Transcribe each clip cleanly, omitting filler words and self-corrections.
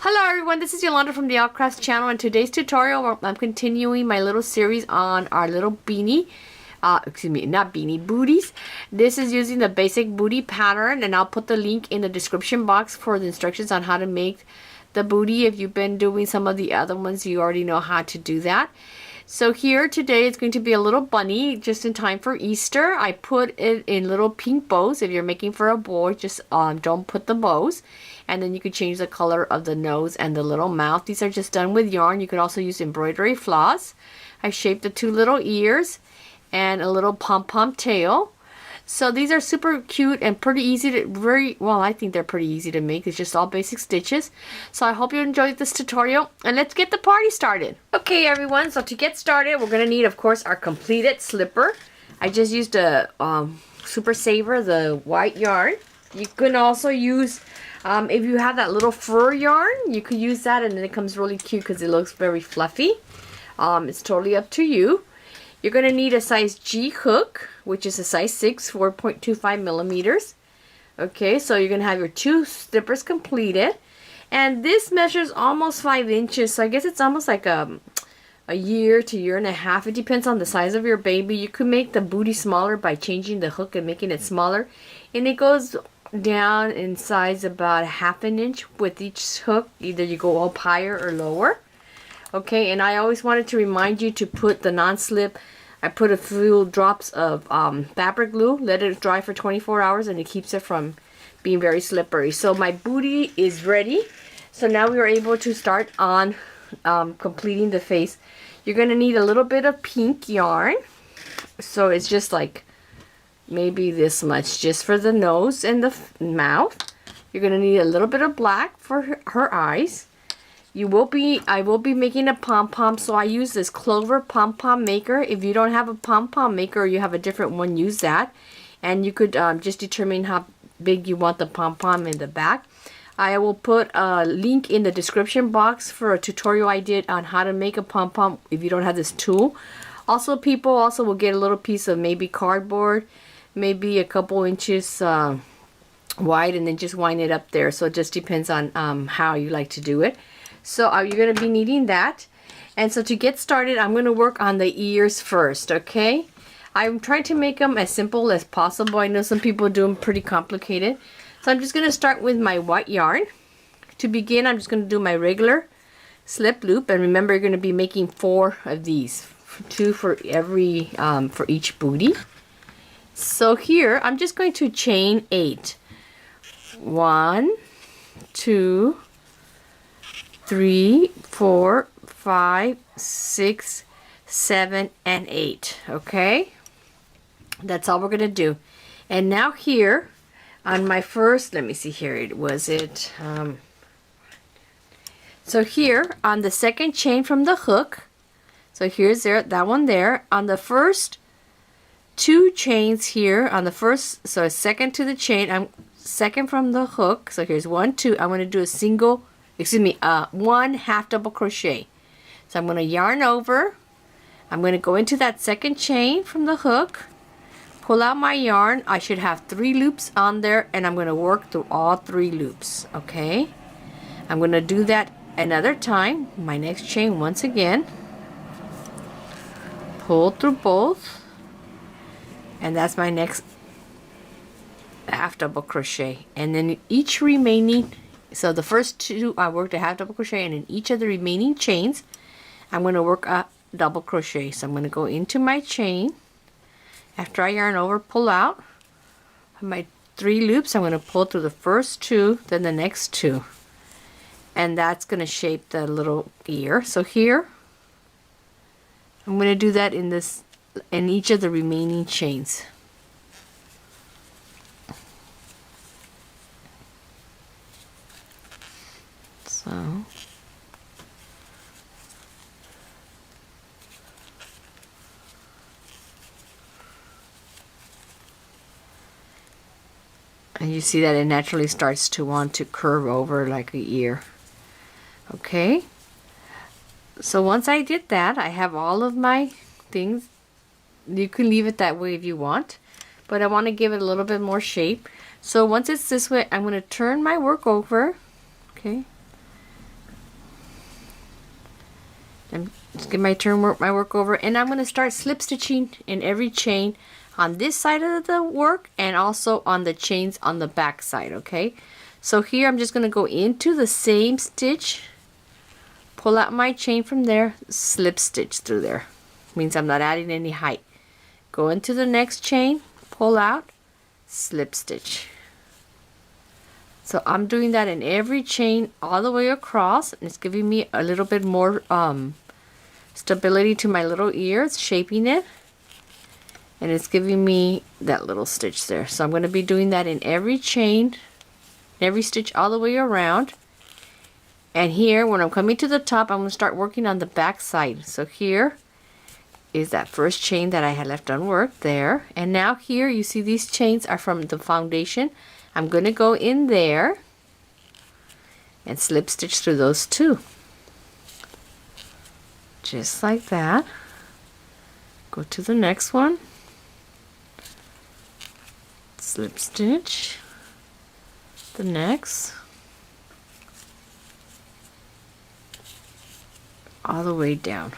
Hello everyone, this is Yolanda from the All Crafts channel. In today's tutorial, I'm continuing my little series on our little beanie. Not beanie, booties. This is using the basic booty pattern, and I'll put the link in the description box for the instructions on how to make the booty. If you've been doing some of the other ones, you already know how to do that. So here today it's going to be a little bunny just in time for Easter. I put it in little pink bows. If you're making for a boy, just don't put the bows. And then you can change the color of the nose and the little mouth. These are just done with yarn. You could also use embroidery floss. I shaped the two little ears and a little pom-pom tail. So these are super cute and pretty easy to, I think they're pretty easy to make. It's just all basic stitches. So I hope you enjoyed this tutorial, and let's get the party started. Okay everyone, so to get started, we're gonna need, of course, our completed slipper. I just used a Super Saver, the white yarn. You can also use, if you have that little fur yarn, you could use that, and then it comes really cute because it looks very fluffy. It's totally up to you. You're going to need a size G hook, which is a size 6, 4.25 millimeters. Okay, so you're going to have your two slippers completed. And this measures almost 5 inches, so I guess it's almost like a year to year and a half. It depends on the size of your baby. You could make the booty smaller by changing the hook and making it smaller. And it goes down in size about 1/2 inch with each hook. Either you go up higher or lower. Okay, and I always wanted to remind you to put the non-slip. I put a few drops of fabric glue, let it dry for 24 hours, and it keeps it from being very slippery. So my booty is ready. So now we are able to start on completing the face. You're going to need a little bit of pink yarn. So it's just like maybe this much just for the nose and the mouth. You're going to need a little bit of black for her eyes. I will be making a pom-pom, so I use this Clover pom-pom maker. If you don't have a pom-pom maker or you have a different one, use that. And you could just determine how big you want the pom-pom in the back. I will put a link in the description box for a tutorial I did on how to make a pom-pom if you don't have this tool. Also, people also will get a little piece of maybe cardboard, maybe a couple inches wide, and then just wind it up there. So it just depends on how you like to do it. So you're going to be needing that. And so to get started, I'm going to work on the ears first, okay? I'm trying to make them as simple as possible. I know some people do them pretty complicated. So I'm just going to start with my white yarn. To begin, I'm just going to do my regular slip loop. And remember, you're going to be making 4 of these. 2 for every, for each booty. So here, I'm just going to chain 8. 1, 2, 3, 4, 5, 6, 7, and 8. Okay? That's all we're going to do. And now here, on my first, let me see here, so here, on the second chain from the hook, so here's that one there, on the first 2 chains here, on the first, so second to the chain, second from the hook, so here's 1, 2, I'm going to do a single, 1 half double crochet. So I'm going to yarn over, I'm going to go into that second chain from the hook, pull out my yarn. I should have 3 loops on there, and I'm going to work through all 3 loops. Okay, I'm going to do that another time. My next chain once again, pull through both, and that's my next half double crochet. And then each remaining, so the first 2 I worked a half double crochet, and in each of the remaining chains I'm going to work a double crochet. So I'm going to go into my chain. After I yarn over, pull out my 3 loops. I'm going to pull through the first 2, then the next 2, and that's going to shape the little ear. So here I'm going to do that in each of the remaining chains. So and you see that it naturally starts to want to curve over like a ear. Okay, so once I did that, I have all of my things. You can leave it that way if you want, but I want to give it a little bit more shape. So once it's this way, I'm going to turn my work over. Okay, And just get my work over, and I'm going to start slip stitching in every chain on this side of the work and also on the chains on the back side. Okay, so here I'm just going to go into the same stitch, pull out my chain from there, slip stitch through there. Means I'm not adding any height. Go into the next chain, pull out, slip stitch. So I'm doing that in every chain all the way across, and it's giving me a little bit more stability to my little ears, shaping it, and it's giving me that little stitch there. So I'm going to be doing that in every chain, every stitch all the way around. And here, when I'm coming to the top, I'm going to start working on the back side. So here is that first chain that I had left unworked there, and now here you see these chains are from the foundation. I'm going to go in there and slip stitch through those two. Just like that. Go to the next one. Slip stitch. The next. All the way down.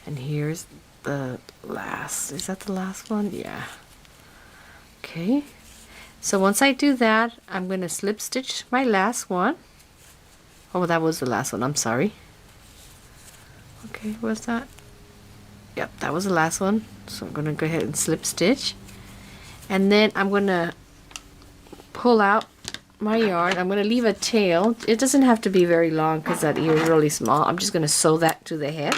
And here's the last. Is that the last one? Yeah. Okay. So once I do that, I'm going to slip stitch my last one. Oh, that was the last one. I'm sorry. Okay, what's that? Yep, that was the last one. So I'm going to go ahead and slip stitch. And then I'm going to pull out my yarn. I'm going to leave a tail. It doesn't have to be very long because that ear is really small. I'm just going to sew that to the head.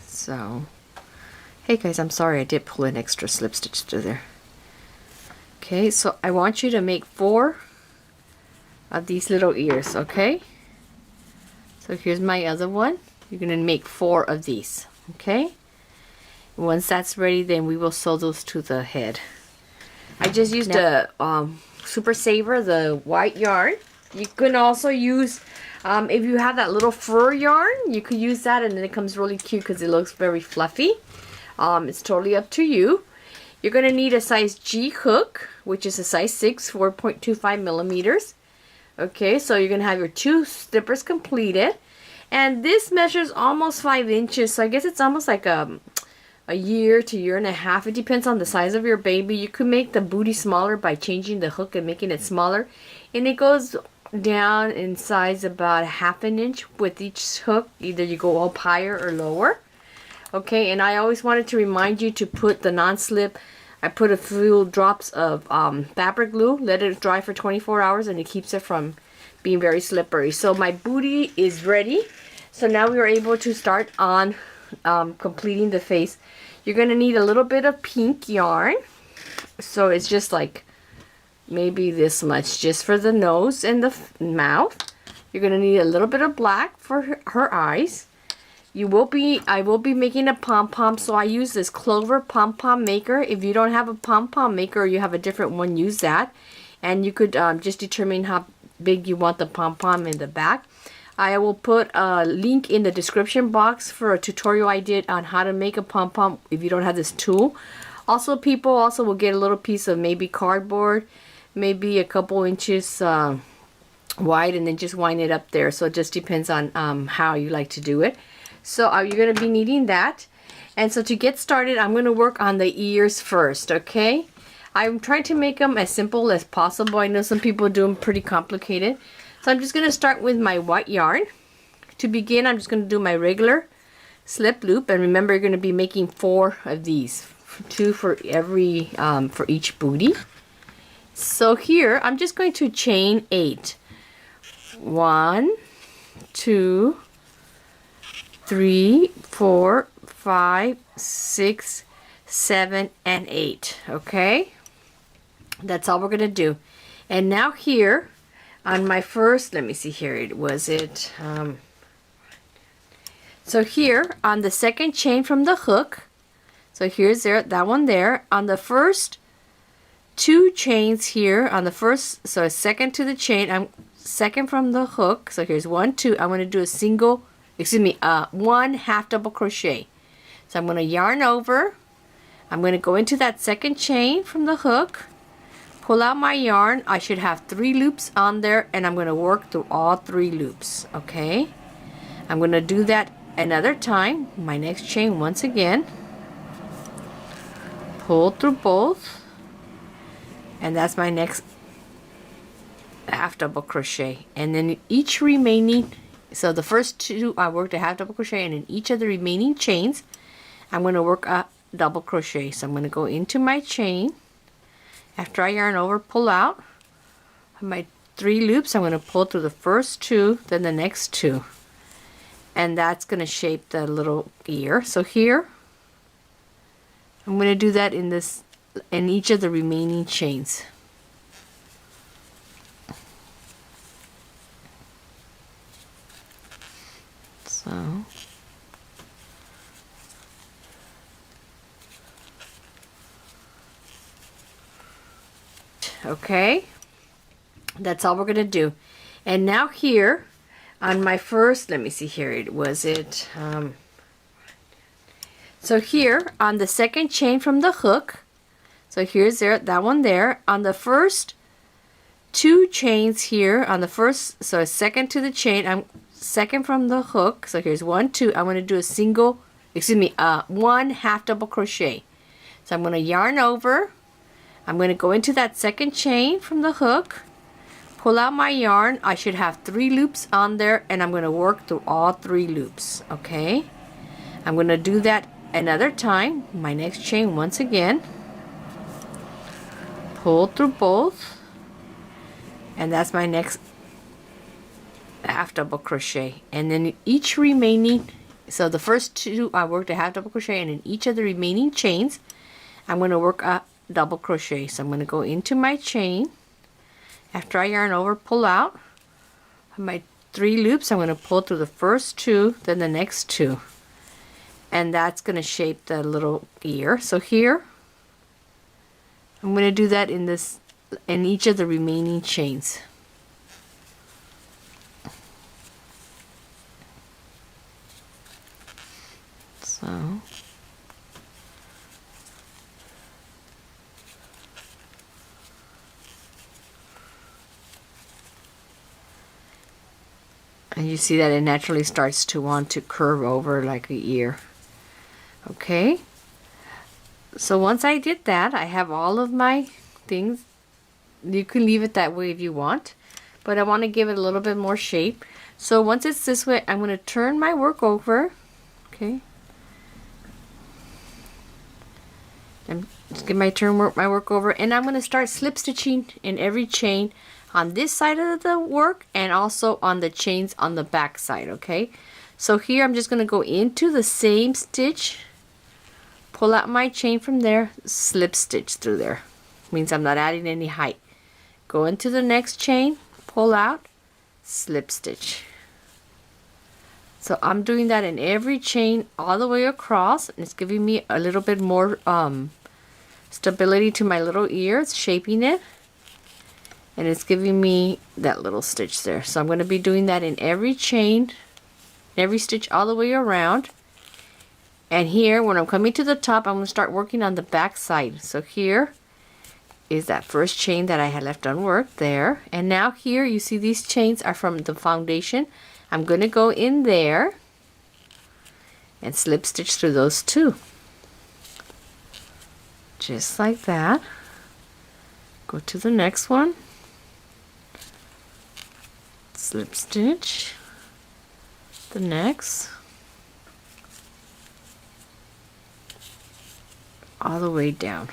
So, hey guys, I'm sorry I did pull an extra slip stitch through there. Okay, so I want you to make 4 of these little ears, okay? So here's my other one. You're going to make 4 of these, okay? Once that's ready, then we will sew those to the head. I just used a Super Saver, the white yarn. You can also use, if you have that little fur yarn, you could use that, and then it comes really cute because it looks very fluffy. It's totally up to you. You're going to need a size G hook, which is a size 6, 4.25 millimeters. Okay, so you're going to have your 2 slippers completed. And this measures almost 5 inches, so I guess it's almost like a year to year and a half. It depends on the size of your baby. You could make the booty smaller by changing the hook and making it smaller. And it goes down in size about 1/2 inch with each hook. Either you go up higher or lower. Okay, and I always wanted to remind you to put the non-slip. I put a few drops of fabric glue, let it dry for 24 hours, and it keeps it from being very slippery. So my booty is ready. So now we are able to start on completing the face. You're going to need a little bit of pink yarn. So it's just like maybe this much just for the nose and the mouth. You're going to need a little bit of black for her eyes. I will be making a pom-pom, so I use this Clover pom-pom maker. If you don't have a pom-pom maker or you have a different one, use that. And you could just determine how big you want the pom-pom in the back. I will put a link in the description box for a tutorial I did on how to make a pom-pom if you don't have this tool. Also, people also will get a little piece of maybe cardboard, maybe a couple inches wide, and then just wind it up there. So it just depends on how you like to do it. So you're going to be needing that. And so to get started, I'm going to work on the ears first, okay? I'm trying to make them as simple as possible. I know some people do them pretty complicated. So I'm just going to start with my white yarn. To begin, I'm just going to do my regular slip loop. And remember, you're going to be making 4 of these. 2 for every, for each booty. So here, I'm just going to chain 8. 1, 2, 3, 4, 5, 6, 7, and 8. Okay? That's all we're going to do. And now here, on my first, let me see here, so here, on the second chain from the hook, so here's that one there, on the first 2 chains here, on the first, so second to the chain, I'm second from the hook, so here's 1, 2, I'm going to do a single, 1 half double crochet. So I'm going to yarn over, I'm going to go into that second chain from the hook, pull out my yarn. I should have 3 loops on there, and I'm going to work through all 3 loops. Okay, I'm going to do that another time. My next chain once again, pull through both, and that's my next half double crochet. And then each remaining, so the first 2 I worked a half double crochet, and in each of the remaining chains I'm going to work a double crochet. So I'm going to go into my chain. After I yarn over, pull out my 3 loops. I'm going to pull through the first 2, then the next 2, and that's going to shape the little ear. So here I'm going to do that in each of the remaining chains. So okay, that's all we're gonna do. And now here on my first, let me see here, so here on the second chain from the hook, so here's that one there, on the first 2 chains here, on the first, so second to the chain, I'm second from the hook, so here's 1, 2, I'm going to do a single, one half double crochet. So I'm going to yarn over, I'm going to go into that second chain from the hook, pull out my yarn. I should have 3 loops on there, and I'm going to work through all 3 loops. Okay, I'm going to do that another time. My next chain once again, pull through both, and that's my next half double crochet. And then each remaining, so the first 2 I worked a half double crochet, and in each of the remaining chains I'm going to work a double crochet. So I'm going to go into my chain. After I yarn over, pull out my 3 loops. I'm going to pull through the first 2, then the next 2, and that's going to shape the little ear. So here I'm going to do that in each of the remaining chains. So and you see that it naturally starts to want to curve over like a ear. Okay, so once I did that, I have all of my things. You can leave it that way if you want, but I want to give it a little bit more shape. So once it's this way, I'm going to turn my work over. Okay, and just give my work over, and I'm going to start slip stitching in every chain on this side of the work, and also on the chains on the back side. Okay, so here I'm just going to go into the same stitch, pull out my chain from there, slip stitch through there. Means I'm not adding any height. Go into the next chain, pull out, slip stitch. So I'm doing that in every chain all the way across, and it's giving me a little bit more stability to my little ear. It's shaping it, and it's giving me that little stitch there. So I'm going to be doing that in every chain, every stitch all the way around. And here, when I'm coming to the top, I'm going to start working on the back side. So here is that first chain that I had left unworked there. And now here, you see these chains are from the foundation. I'm going to go in there and slip stitch through those 2. Just like that. Go to the next one. Slip stitch the next, all the way down.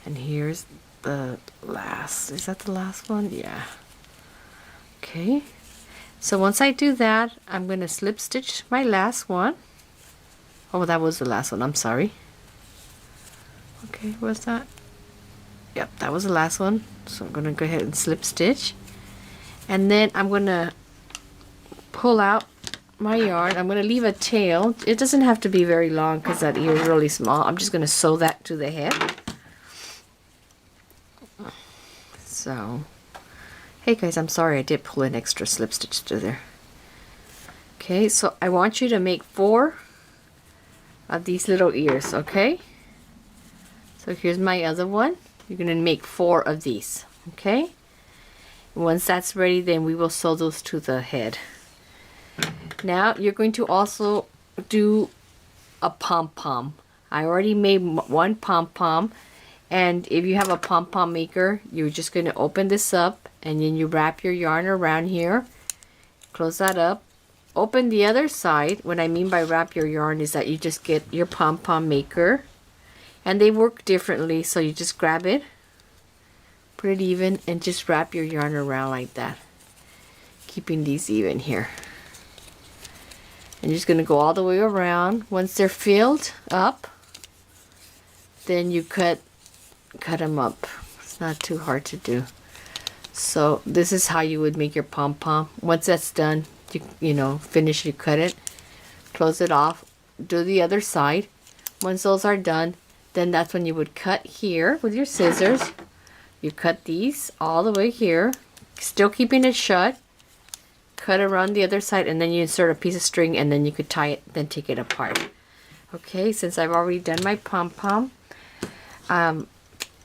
And here's the last, is that the last one? Yeah. Okay, so once I do that, I'm going to slip stitch my last one. Oh, that was the last one, I'm sorry. Okay, what's that? Yep, that was the last one. So I'm going to go ahead and slip stitch, and then I'm going to pull out my yarn. I'm going to leave a tail. It doesn't have to be very long because that ear is really small. I'm just going to sew that to the head. So, hey guys, I'm sorry I did pull an extra slip stitch through there. Okay, so I want you to make 4 of these little ears, okay? So here's my other one. You're going to make 4 of these, okay? Once that's ready, then we will sew those to the head. Now you're going to also do a pom-pom. I already made 1 pom-pom, and if you have a pom-pom maker, you're just going to open this up, and then you wrap your yarn around here, close that up, open the other side. What I mean by wrap your yarn is that you just get your pom-pom maker, and they work differently, so you just grab it, put it even, and just wrap your yarn around like that, keeping these even here. And you're just going to go all the way around. Once they're filled up, then you cut them up. It's not too hard to do. So this is how you would make your pom-pom. Once that's done, you know, finish, you cut it, close it off, do the other side. Once those are done, then that's when you would cut here with your scissors. You cut these all the way here, still keeping it shut. Cut around the other side, and then you insert a piece of string, and then you could tie it, then take it apart. Okay, since I've already done my pom-pom,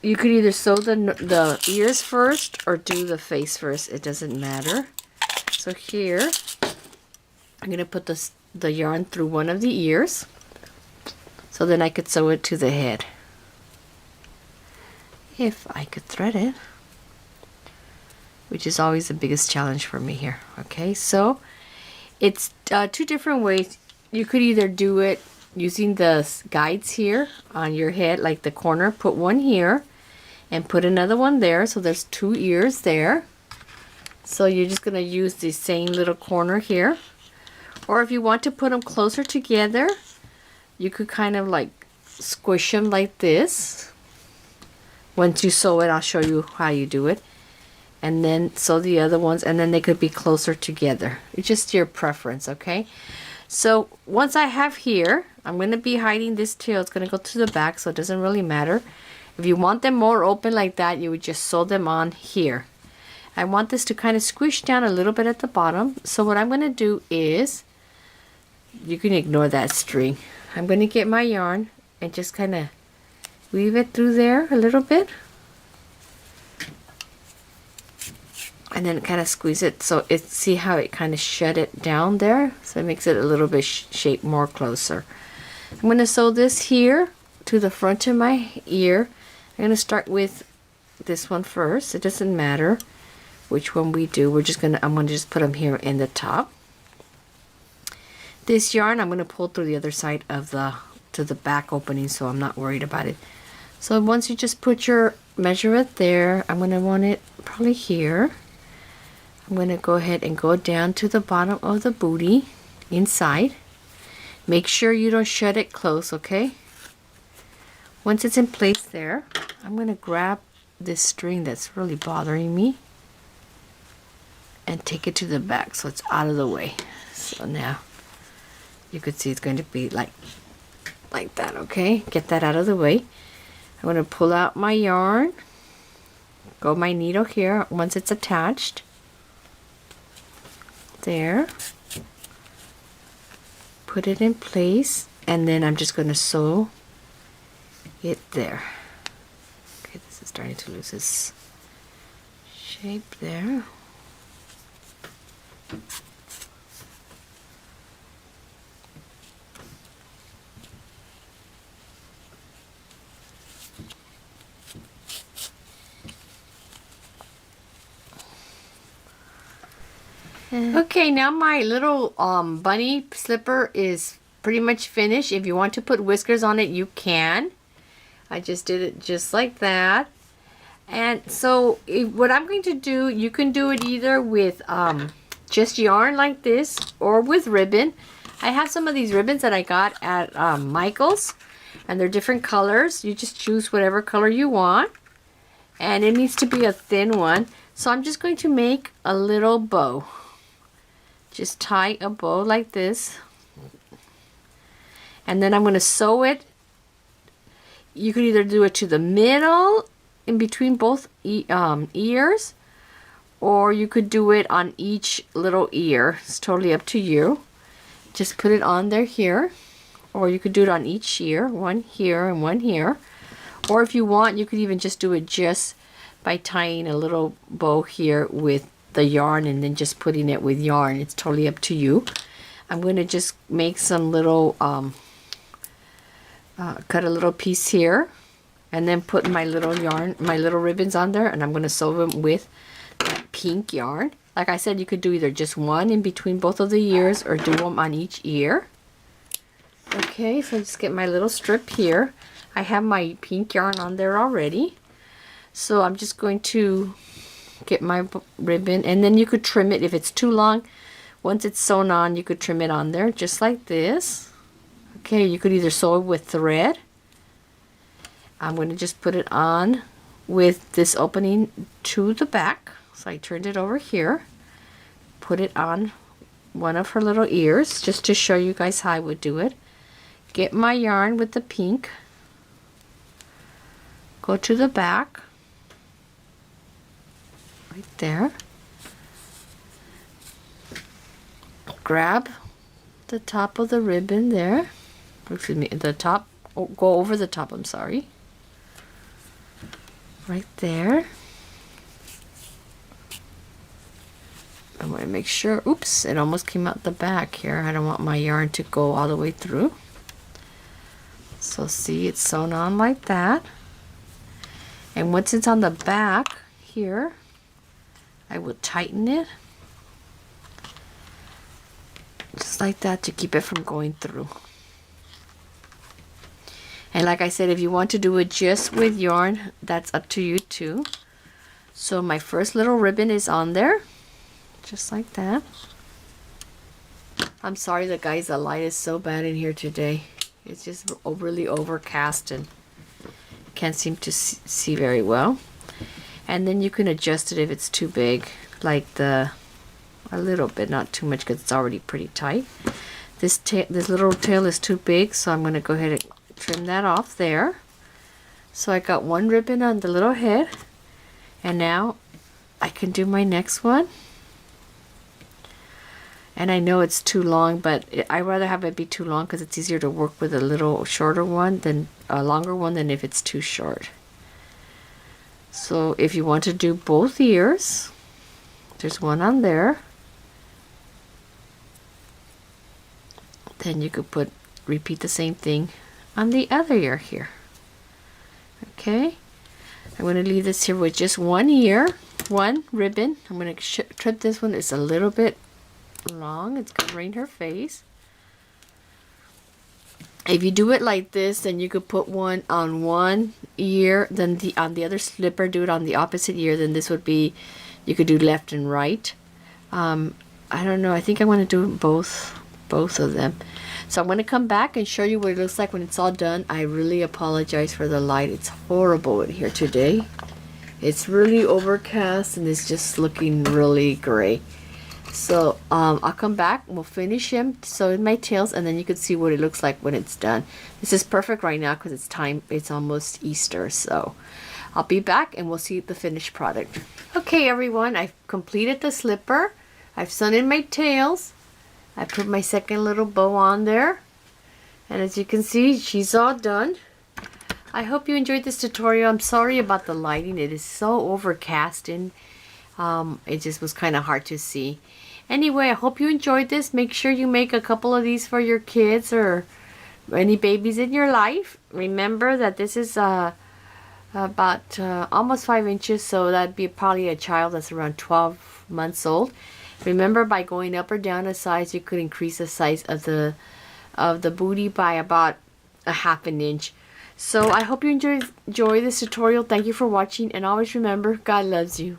you could either sew the ears first or do the face first. It doesn't matter. So here, I'm going to put the yarn through one of the ears, so then I could sew it to the head. If I could thread it, which is always the biggest challenge for me here. Okay, so it's 2 different ways. You could either do it using the guides here on your head, like the corner, put one here and put another one there, so there's 2 ears there. So you're just going to use the same little corner here. Or if you want to put them closer together, you could kind of like squish them like this. Once you sew it, I'll show you how you do it. And then sew the other ones, and then they could be closer together. It's just your preference, okay? So once I have here, I'm going to be hiding this tail. It's going to go to the back, so it doesn't really matter. If you want them more open like that, you would just sew them on here. I want this to kind of squish down a little bit at the bottom. So what I'm going to do is, you can ignore that string. I'm going to get my yarn and just kind of weave it through there a little bit. And then kind of squeeze it, so see how it kind of shut it down there, so it makes it a little bit shaped more closer. I'm going to sew this here to the front of my ear. I'm going to start with this one first. It doesn't matter which one we do. I'm going to just put them here in the top. This yarn I'm going to pull through the other side of to the back opening, so I'm not worried about it. So once you just put your measurement there, I'm going to want it probably here. I'm going to go ahead and go down to the bottom of the booty inside. Make sure you don't shut it close, okay? Once it's in place there, I'm going to grab this string that's really bothering me and take it to the back so it's out of the way. So now you could see it's going to be like that, okay? Get that out of the way. I'm going to pull out my yarn, go my needle here once it's attached. There, put it in place, and then I'm just going to sew it there. Okay, this is starting to lose its shape there. Okay, now my little bunny slipper is pretty much finished. If you want to put whiskers on it, you can. I just did it just like that. And so what I'm going to do, you can do it either with just yarn like this or with ribbon. I have some of these ribbons that I got at Michael's, and they're different colors. You just choose whatever color you want, and it needs to be a thin one. So I'm just going to make a little bow. Just tie a bow like this, and then I'm going to sew it. You could either do it to the middle in between both ears, or you could do it on each little ear. It's totally up to you. Just put it on there here, or you could do it on each ear, one here and one here, Or if you want, you could even just do it just by tying a little bow here with the yarn and then just putting it with yarn. It's totally up to you. I'm going to just make some little, cut a little piece here and then put my little yarn, my little ribbons on there, and I'm going to sew them with that pink yarn. Like I said, you could do either just one in between both of the ears or do them on each ear. Okay, so just get my little strip here. I have my pink yarn on there already. So I'm just going to get my ribbon, and then you could trim it if it's too long. Once it's sewn on, you could trim it on there just like this. Okay, you could either sew it with thread. I'm going to just put it on with this opening to the back. So I turned it over here, put it on one of her little ears just to show you guys how I would do it. Get my yarn with the pink, go to the back, right there, grab the top of the ribbon there, excuse me, the top, go over the top, I'm sorry, right there. I want to make sure, oops, it almost came out the back here. I don't want my yarn to go all the way through. So see, it's sewn on like that. And once it's on the back here, I will tighten it. Just like that to keep it from going through. And like I said, if you want to do it just with yarn, that's up to you too. So my first little ribbon is on there. Just like that. I'm sorry the guys, the light is so bad in here today. It's just overly overcast and can't seem to see very well. And then you can adjust it if it's too big, like a little bit, not too much because it's already pretty tight. This little tail is too big, so I'm going to go ahead and trim that off there. So I got one ribbon on the little head, and now I can do my next one. And I know it's too long, but I'd rather have it be too long because it's easier to work with a little shorter one than a longer one than if it's too short. So if you want to do both ears, there's one on there. Then you could repeat the same thing on the other ear here. Okay, I'm going to leave this here with just one ear, one ribbon. I'm going to trim this one. It's a little bit long, it's covering her face. If you do it like this, then you could put one on one ear, then on the other slipper do it on the opposite ear. Then this would be, you could do left and right. I don't know, I think I want to do both of them. So I'm going to come back and show you what it looks like when it's all done. I really apologize for the light, it's horrible in here today. It's really overcast and it's just looking really gray. So I'll come back and we'll finish him sewing my tails, and then you can see what it looks like when it's done. This is perfect right now because it's almost Easter. So I'll be back and we'll see the finished product. Okay everyone, I've completed the slipper. I've sewn in my tails. I put my second little bow on there. And as you can see, she's all done. I hope you enjoyed this tutorial. I'm sorry about the lighting. It is so overcast and it just was kind of hard to see. Anyway, I hope you enjoyed this. Make sure you make a couple of these for your kids or any babies in your life. Remember that this is about almost 5 inches, so that'd be probably a child that's around 12 months old. Remember, by going up or down a size, you could increase the size of the booty by about a ½ inch. So I hope you enjoy this tutorial. Thank you for watching, and always remember, God loves you.